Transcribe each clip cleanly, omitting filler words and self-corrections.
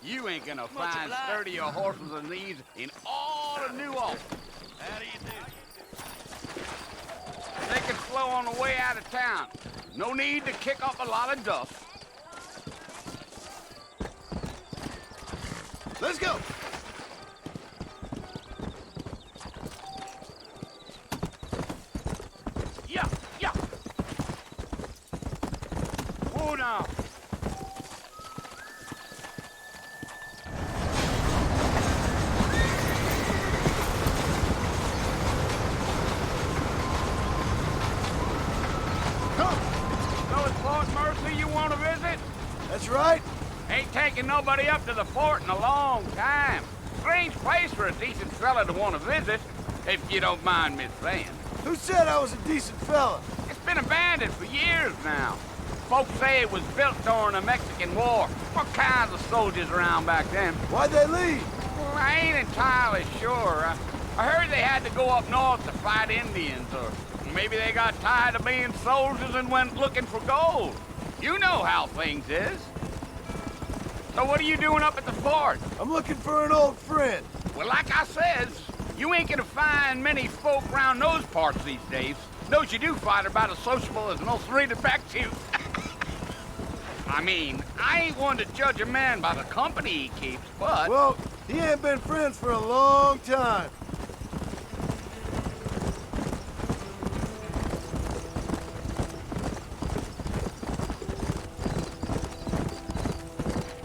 You ain't gonna find sturdier horses than these in all of New Orleans. How do you do? They can slow on the way out of town. No need to kick up a lot of dust. Let's go! Yeah, yeah. Whoa now. That's right. Ain't taking nobody up to the fort in a long time. Strange place for a decent fella to want to visit, if you don't mind me saying. Who said I was a decent fella? It's been abandoned for years now. Folks say it was built during the Mexican War. What kinds of soldiers around back then? Why'd they leave? Well, I ain't entirely sure. I heard they had to go up north to fight Indians, or maybe they got tired of being soldiers and went looking for gold. You know how things is. So what are you doing up at the fort? I'm looking for an old friend. Well, like I says, you ain't gonna find many folk around those parts these days. Those you do find are about as sociable as an ulcerated back tooth. I mean, I ain't one to judge a man by the company he keeps, but... Well, he ain't been friends for a long time.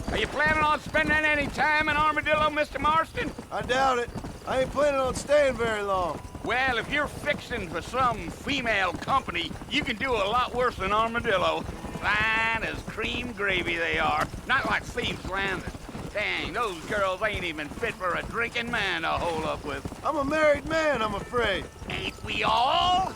Are you planning on spending any time in Armadillo, Mr. Marston? I doubt it. I ain't planning on staying very long. Well, if you're fixing for some female company, you can do a lot worse than Armadillo. Fine as cream gravy they are. Not like Thieves Landing. Dang, those girls ain't even fit for a drinking man to hole up with. I'm a married man, I'm afraid. Ain't we all?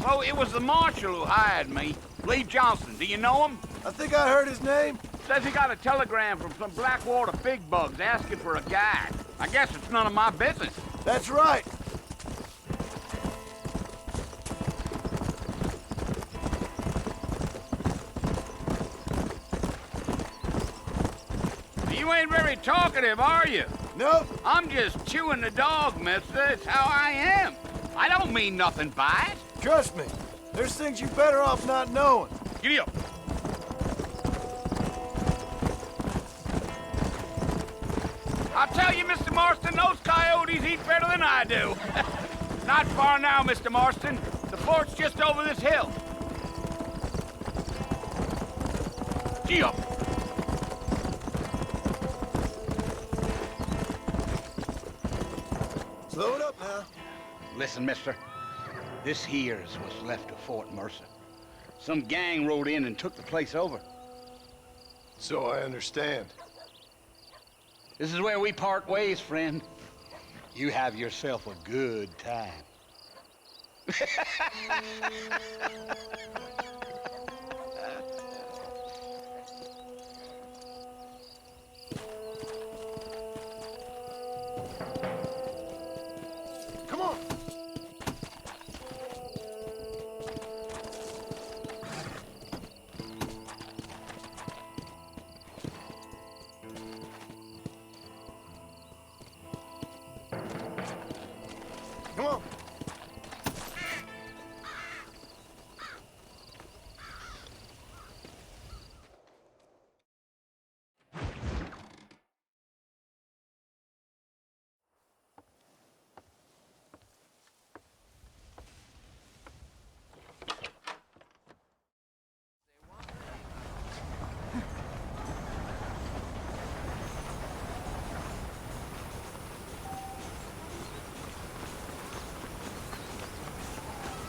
So it was the marshal who hired me. Lee Johnson, do you know him? I think I heard his name. Says he got a telegram from some Blackwater big bugs asking for a guide. I guess it's none of my business. That's right. You ain't very talkative, are you? Nope. I'm just chewing the dog, mister. It's how I am. I don't mean nothing by it. Trust me, there's things you're better off not knowing. Giddy up. I'll tell you, Mr. Marston, those coyotes eat better than I do. Not far now, Mr. Marston. The fort's just over this hill. Gee up. Slow it up now. Listen, mister. This here is what's left of Fort Mercer. Some gang rode in and took the place over. So I understand. This is where we part ways, friend. You have yourself a good time. Come on. Come on.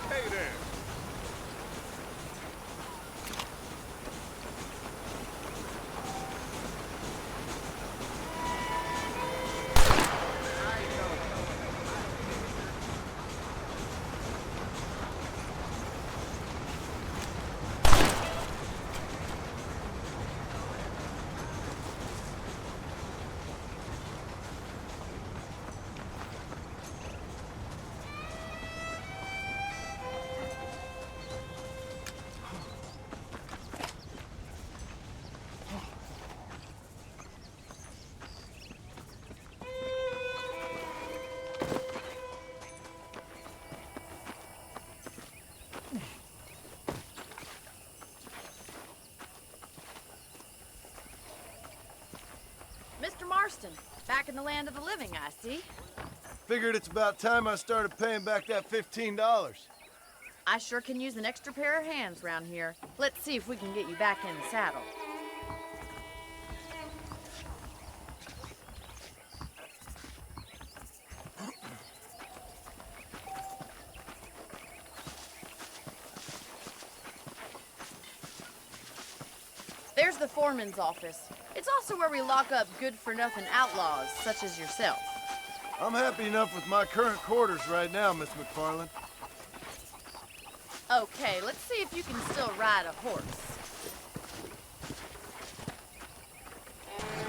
Hey there. Mr. Marston, back in the land of the living, I see. Figured it's about time I started paying back that $15. I sure can use an extra pair of hands round here. Let's see if we can get you back in the saddle. There's the foreman's office. It's also where we lock up good-for-nothing outlaws, such as yourself. I'm happy enough with my current quarters right now, Miss McFarland. Okay, let's see if you can still ride a horse.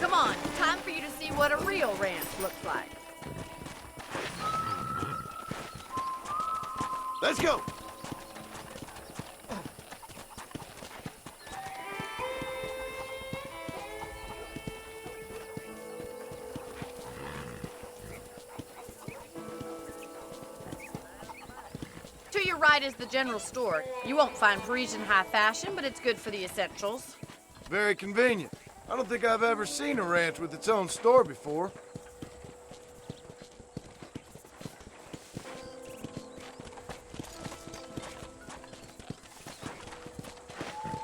Come on, time for you to see what a real ranch looks like. Let's go! To your right is the general store. You won't find Parisian high fashion, but it's good for the essentials. Very convenient. I don't think I've ever seen a ranch with its own store before.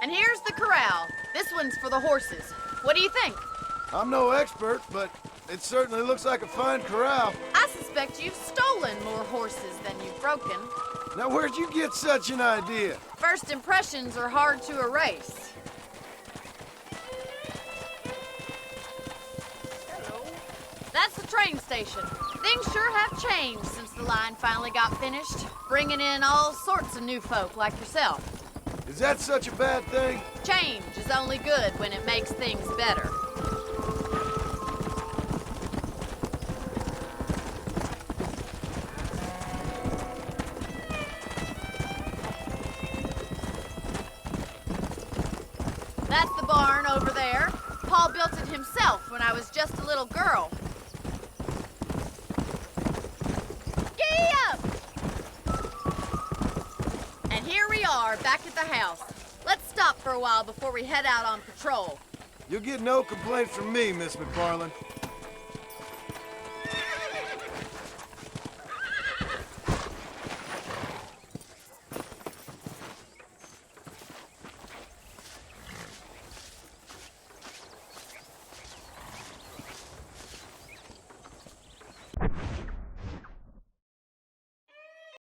And here's the corral. This one's for the horses. What do you think? I'm no expert, but it certainly looks like a fine corral. I suspect you've stolen more horses than you've broken. Now, where'd you get such an idea? First impressions are hard to erase. That's the train station. Things sure have changed since the line finally got finished, bringing in all sorts of new folk like yourself. Is that such a bad thing? Change is only good when it makes things better. That's the barn over there. Paul built it himself when I was just a little girl. Giddy up! And here we are, back at the house. Let's stop for a while before we head out on patrol. You'll get no complaints from me, Miss McFarland.